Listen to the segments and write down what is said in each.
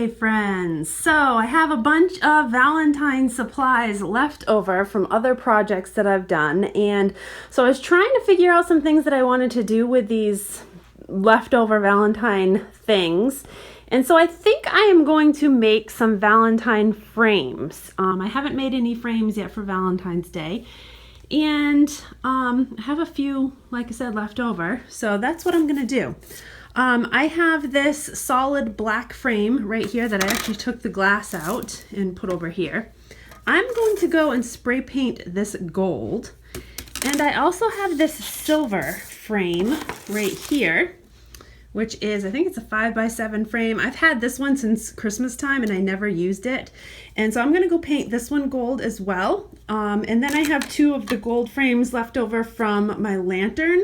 Hey friends, so I have a bunch of Valentine supplies left over from other projects that I've done, and so I was trying to figure out some things that I wanted to do with these leftover Valentine things. And so I think I am going to make some Valentine frames. I haven't made any frames yet for Valentine's Day, and I have a few, like I said, left over, so that's what I'm gonna do. I have this solid black frame right here that I actually took the glass out and put over here. I'm going to go and spray paint this gold. And I also have this silver frame right here, which is, I think it's a 5x7 frame. I've had this one since Christmas time and I never used it. And so I'm gonna go paint this one gold as well. And then I have two of the gold frames left over from my lantern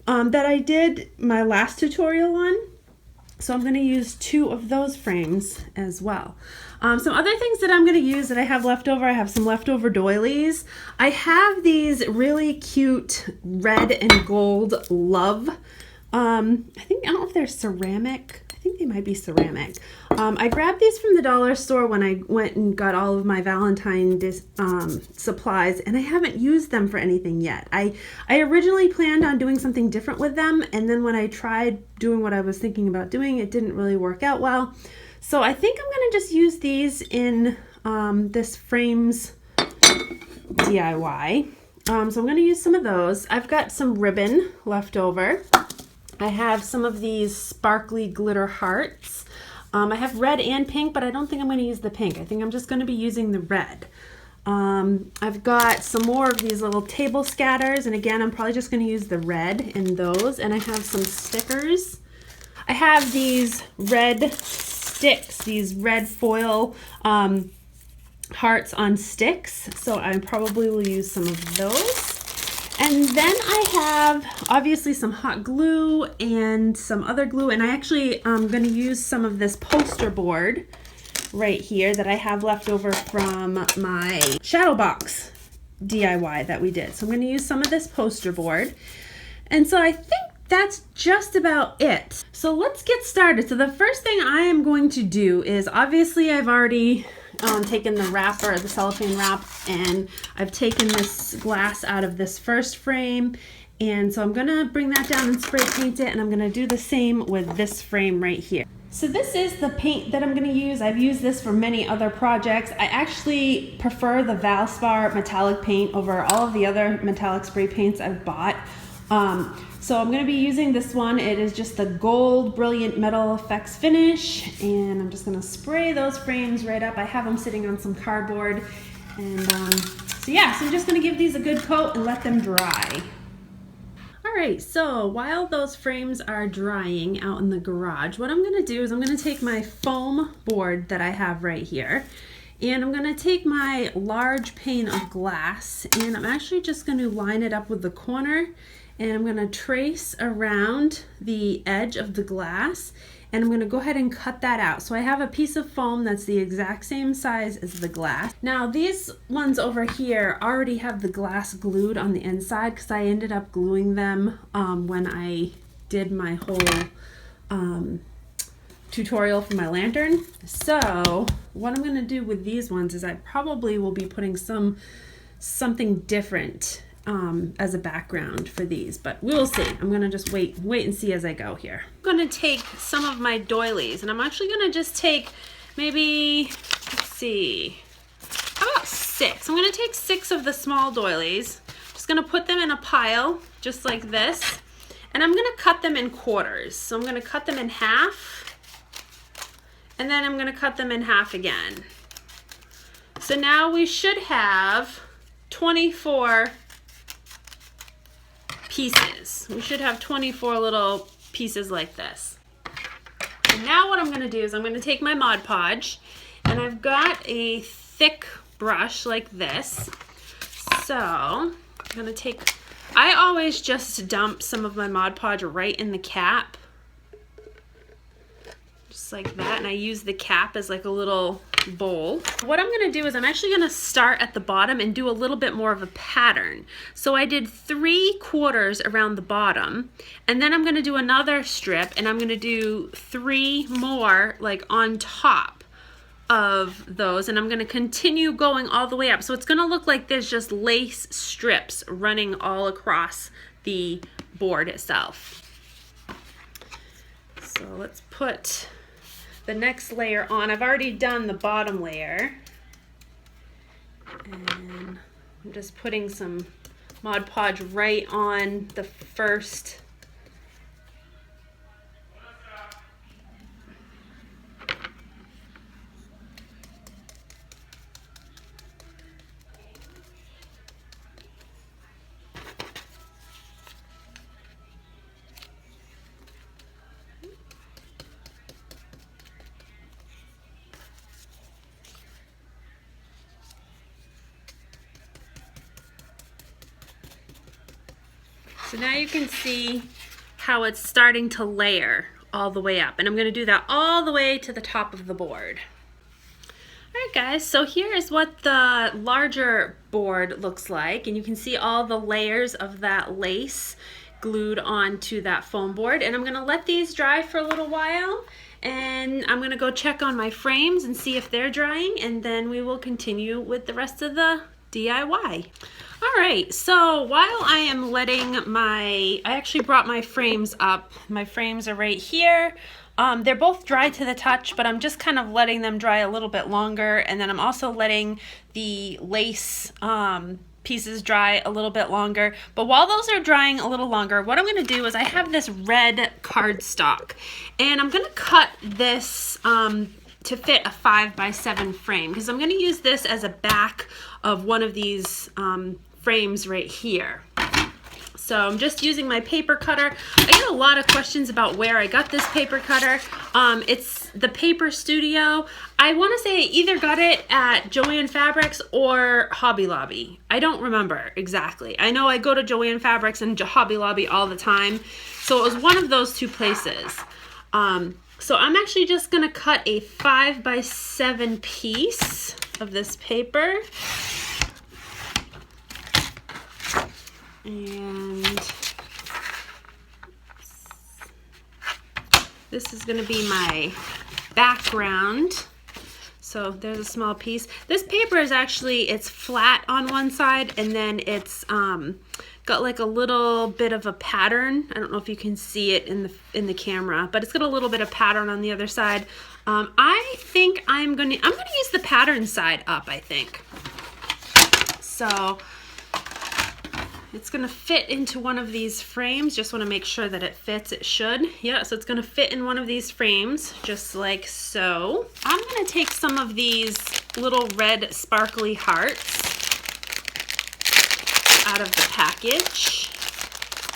that I did my last tutorial on. So I'm going to use two of those frames as well. Some other things that I'm going to use that I have left over, I have some leftover doilies. I have these really cute red and gold love. I don't know if they're ceramic. I think they might be ceramic. I grabbed these from the dollar store when I went and got all of my Valentine supplies, and I haven't used them for anything yet. I originally planned on doing something different with them, and then when I tried doing what I was thinking about doing, it didn't really work out well. So I think I'm going to just use these in this frames DIY. So I'm going to use some of those. I've got some ribbon left over. I have some of these sparkly glitter hearts. I have red and pink, but I don't think I'm going to use the pink. I think I'm just going to be using the red. I've got some more of these little table scatters, and again, I'm probably just going to use the red in those. And I have some stickers. I have these red sticks, these red foil hearts on sticks, so I probably will use some of those. And then I have obviously some hot glue and some other glue, and I actually am going to use some of this poster board right here that I have left over from my shadow box DIY that we did. So I'm going to use some of this poster board. And so I think that's just about it. So let's get started. So the first thing I am going to do is, obviously I've already taken the wrapper, the cellophane wrap, and I've taken this glass out of this first frame. And so I'm gonna bring that down and spray paint it, and I'm gonna do the same with this frame right here. So this is the paint that I'm gonna use. I've used this for many other projects. I actually prefer the Valspar metallic paint over all of the other metallic spray paints I've bought. So I'm going to be using this one. It is just the gold brilliant metal effects finish, and I'm just going to spray those frames right up. I have them sitting on some cardboard, and so I'm just going to give these a good coat and let them dry. Alright, so while those frames are drying out in the garage, what I'm going to do is I'm going to take my foam board that I have right here, and I'm going to take my large pane of glass, and I'm actually just going to line it up with the corner, and I'm going to trace around the edge of the glass, and I'm going to go ahead and cut that out. So I have a piece of foam that's the exact same size as the glass. Now these ones over here already have the glass glued on the inside because I ended up gluing them when I did my whole tutorial for my lantern. So what I'm going to do with these ones is I probably will be putting something different as a background for these, but we'll see. I'm gonna just wait and see as I go here. I'm gonna take some of my doilies, and I'm actually gonna just take maybe, let's see, how about 6? I'm gonna take 6 of the small doilies, just gonna put them in a pile just like this, and I'm gonna cut them in quarters. So I'm gonna cut them in half, and then I'm gonna cut them in half again. So now we should have 24 pieces. We should have 24 little pieces like this. And now what I'm going to do is I'm going to take my Mod Podge, and I've got a thick brush like this. So I'm going to take, I always just dump some of my Mod Podge right in the cap, just like that, and I use the cap as like a little bowl. What I'm going to do is I'm actually going to start at the bottom and do a little bit more of a pattern. So I did 3 quarters around the bottom, and then I'm going to do another strip, and I'm going to do 3 more like on top. of those, and I'm going to continue going all the way up. So it's going to look like there's just lace strips running all across the board itself. So let's put the next layer on. I've already done the bottom layer, and I'm just putting some Mod Podge right on the first So now you can see how it's starting to layer all the way up, and I'm going to do that all the way to the top of the board. Alright guys, so here is what the larger board looks like, and you can see all the layers of that lace glued onto that foam board, and I'm going to let these dry for a little while, and I'm going to go check on my frames and see if they're drying, and then we will continue with the rest of the DIY. Alright, so while I am letting I actually brought my frames up. My frames are right here. They're both dry to the touch, but I'm just kind of letting them dry a little bit longer, and then I'm also letting the lace pieces dry a little bit longer. But while those are drying a little longer, what I'm going to do is I have this red cardstock, and I'm going to cut this to fit a 5x7 frame, because I'm going to use this as a back of one of these frames right here. So I'm just using my paper cutter. I get a lot of questions about where I got this paper cutter. It's the Paper Studio. I want to say I either got it at Joann Fabrics or Hobby Lobby. I don't remember exactly. I know I go to Joann Fabrics and Hobby Lobby all the time, so it was one of those two places. So I'm actually just going to cut a 5x7 piece of this paper. And this is going to be my background. So there's a small piece. This paper is actually, it's flat on one side, and then it's got like a little bit of a pattern. I don't know if you can see it in the camera, but it's got a little bit of pattern on the other side. I think I'm gonna use the pattern side up, I think. So it's going to fit into one of these frames. Just want to make sure that it fits. It should. Yeah, so it's going to fit in one of these frames, just like so. I'm going to take some of these little red sparkly hearts out of the package.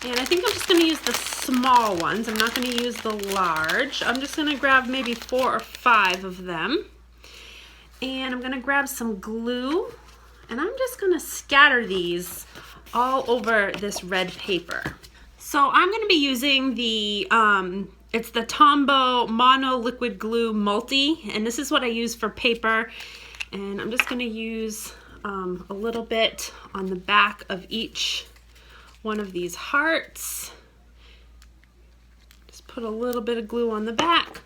And I think I'm just going to use the small ones. I'm not going to use the large. I'm just going to grab maybe 4 or 5 of them. And I'm going to grab some glue. And I'm just going to scatter these all over this red paper. So I'm going to be using the, it's the Tombow Mono Liquid Glue Multi, and this is what I use for paper. And I'm just going to use a little bit on the back of each one of these hearts. Just put a little bit of glue on the back,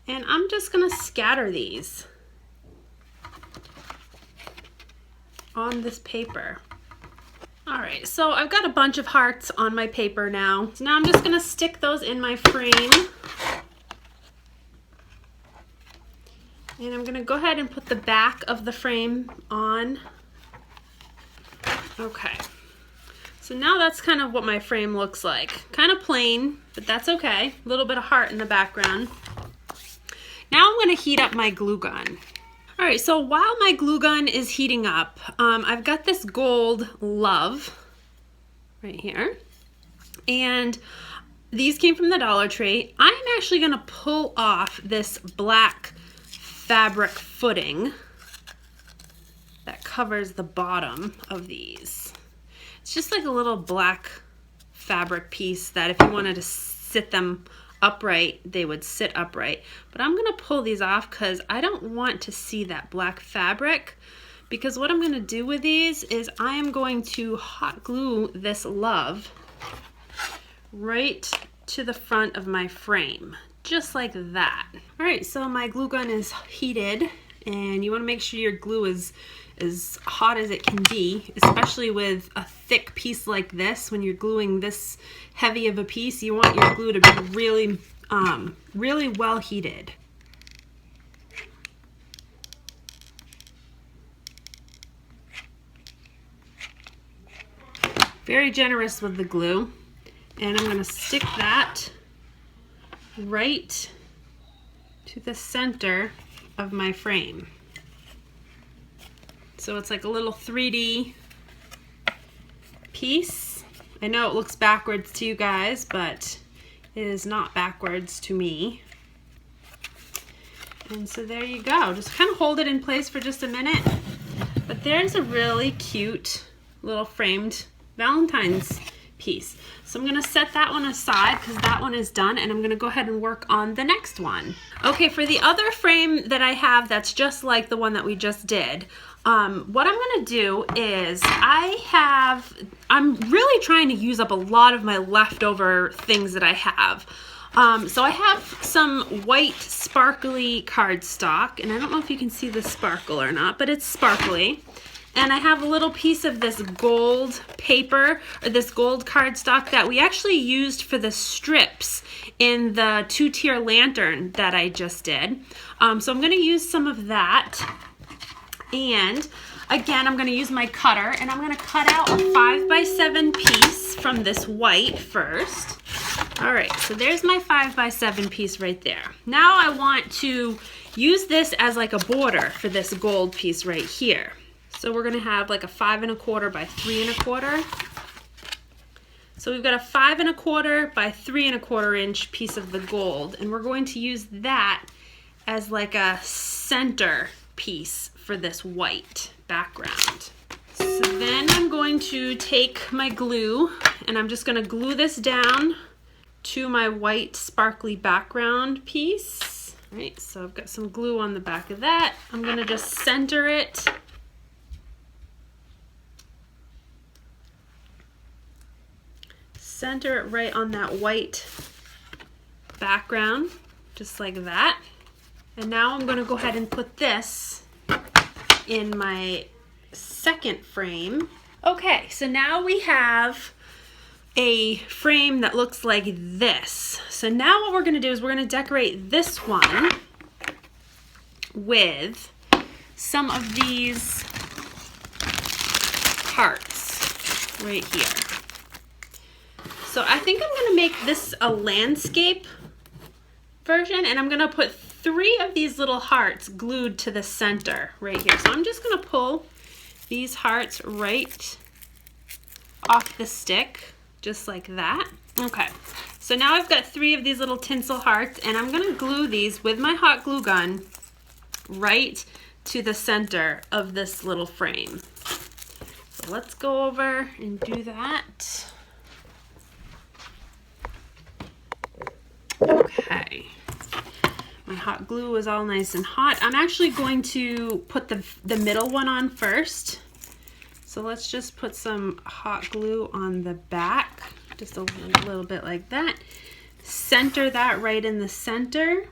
and I'm just going to scatter these on this paper. Alright, so I've got a bunch of hearts on my paper now. So now I'm just going to stick those in my frame. And I'm going to go ahead and put the back of the frame on. Okay. So now that's kind of what my frame looks like. Kind of plain, but that's okay. A little bit of heart in the background. Now I'm going to heat up my glue gun. Alright, so while my glue gun is heating up, I've got this gold Love right here, and these came from the Dollar Tree. I'm actually going to pull off this black fabric footing that covers the bottom of these. It's just like a little black fabric piece that if you wanted to sit them upright, they would sit upright. But I'm going to pull these off because I don't want to see that black fabric, because what I'm going to do with these is I am going to hot glue this Love right to the front of my frame, just like that. Alright, so my glue gun is heated, And you want to make sure your glue is as hot as it can be, especially with a thick piece like this. When you're gluing this heavy of a piece, you want your glue to be really, really well heated. Very generous with the glue. And I'm going to stick that right to the center of my frame. So it's like a little 3D piece. I know it looks backwards to you guys, but it is not backwards to me. And so there you go. Just kind of hold it in place for just a minute. But there's a really cute little framed Valentine's piece. So I'm going to set that one aside because that one is done, and I'm going to go ahead and work on the next one. Okay, for the other frame that I have that's just like the one that we just did, what I'm going to do is I'm really trying to use up a lot of my leftover things that I have. So I have some white sparkly cardstock, and I don't know if you can see the sparkle or not, but it's sparkly. And I have a little piece of this gold paper, or this gold cardstock that we actually used for the strips in the 2-tier lantern that I just did. So I'm going to use some of that. And again, I'm going to use my cutter, and I'm going to cut out a 5x7 piece from this white first. All right, so there's my 5x7 piece right there. Now I want to use this as like a border for this gold piece right here. So we're gonna have like a 5 1/4 by 3 1/4. So we've got a 5 1/4 by 3 1/4 inch piece of the gold, and we're going to use that as like a center piece for this white background. So then I'm going to take my glue, and I'm just gonna glue this down to my white sparkly background piece. All right, so I've got some glue on the back of that. I'm gonna just center it. Center it right on that white background, just like that. And now I'm going to go ahead and put this in my second frame. Okay, so now we have a frame that looks like this. So now what we're going to do is we're going to decorate this one with some of these hearts right here. So I think I'm going to make this a landscape version, and I'm going to put 3 of these little hearts glued to the center right here. So I'm just going to pull these hearts right off the stick, just like that. Okay, so now I've got 3 of these little tinsel hearts, and I'm going to glue these with my hot glue gun right to the center of this little frame. So let's go over and do that. Okay, my hot glue is all nice and hot. I'm actually going to put the middle one on first. So let's just put some hot glue on the back, just a little bit like that. Center that right in the center.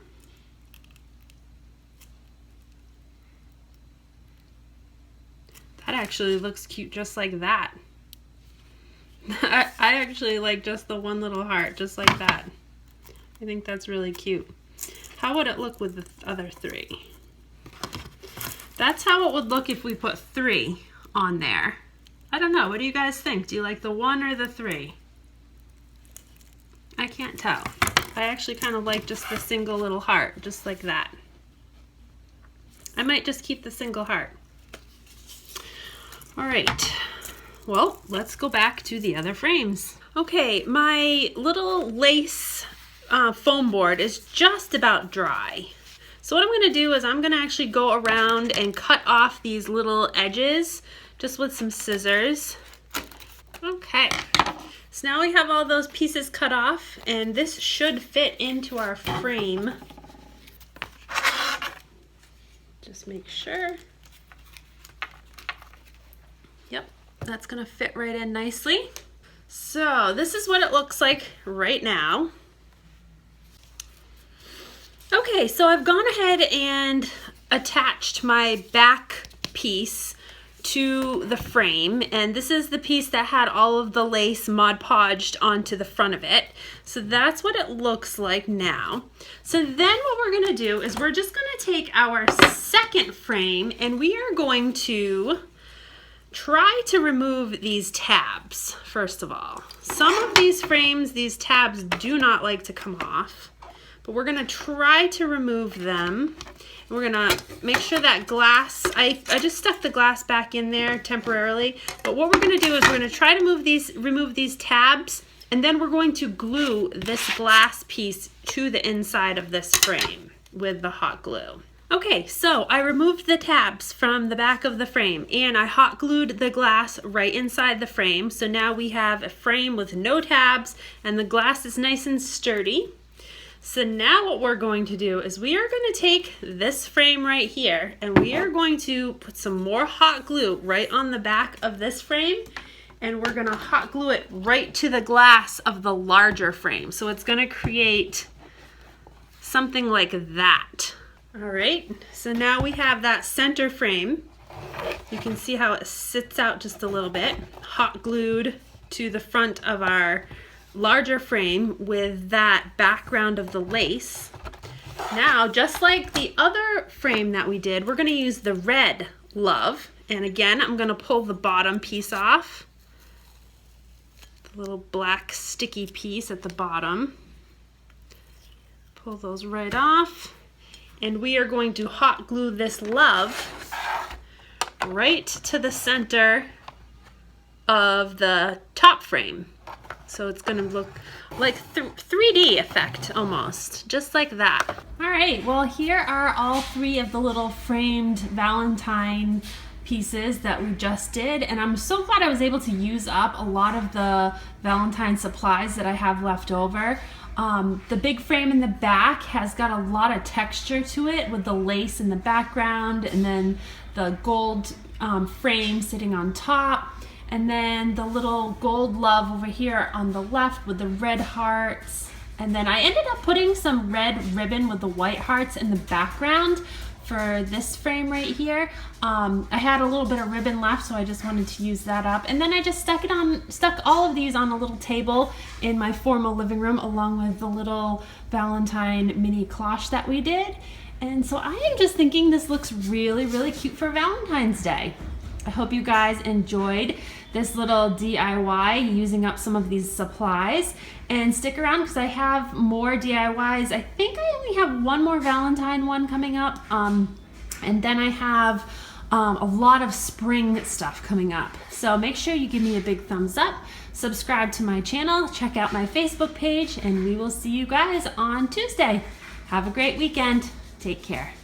That actually looks cute just like that. I actually like just the one little heart, just like that. I think that's really cute. How would it look with the other 3? That's how it would look if we put 3 on there. I don't know. What do you guys think? Do you like the 1 or the 3? I can't tell. I actually kind of like just the single little heart, just like that. I might just keep the single heart. All right. Well, let's go back to the other frames. Okay, my little lace foam board is just about dry. So what I'm going to do is I'm going to actually go around and cut off these little edges just with some scissors. Okay, so now we have all those pieces cut off, and this should fit into our frame. Just make sure. Yep, that's going to fit right in nicely. So this is what it looks like right now. Okay, so I've gone ahead and attached my back piece to the frame, and this is the piece that had all of the lace Mod Podged onto the front of it. So that's what it looks like now. So then what we're gonna do is we're just gonna take our second frame and we are going to try to remove these tabs, first of all. Some of these frames, these tabs do not like to come off, but we're gonna try to remove them. We're gonna make sure that glass, I just stuck the glass back in there temporarily, but what we're gonna do is we're gonna try to remove these tabs, and then we're going to glue this glass piece to the inside of this frame with the hot glue. Okay, so I removed the tabs from the back of the frame and I hot glued the glass right inside the frame. So now we have a frame with no tabs and the glass is nice and sturdy. So now what we're going to do is we are going to take this frame right here and we are going to put some more hot glue right on the back of this frame, and we're going to hot glue it right to the glass of the larger frame. So it's going to create something like that. All right, so now we have that center frame. You can see how it sits out just a little bit, hot glued to the front of our larger frame with that background of the lace. Now, just like the other frame that we did, we're going to use the red love. And again, I'm going to pull the bottom piece off. The little black sticky piece at the bottom. Pull those right off. And we are going to hot glue this love right to the center of the top frame. So it's going to look like 3D effect almost, just like that. All right, well, here are all three of the little framed Valentine pieces that we just did, and I'm so glad I was able to use up a lot of the Valentine supplies that I have left over. The big frame in the back has got a lot of texture to it with the lace in the background and then the gold frame sitting on top. And then the little gold love over here on the left with the red hearts. And then I ended up putting some red ribbon with the white hearts in the background for this frame right here. I had a little bit of ribbon left, so I just wanted to use that up. And then I just stuck all of these on a little table in my formal living room along with the little Valentine mini cloche that we did. And so I am just thinking this looks really, really cute for Valentine's Day. I hope you guys enjoyed this little DIY using up some of these supplies, and stick around because I have more DIYs. I think I only have one more Valentine one coming up, and then I have a lot of spring stuff coming up. So make sure you give me a big thumbs up, subscribe to my channel, check out my Facebook page, and we will see you guys on Tuesday. Have a great weekend. Take care.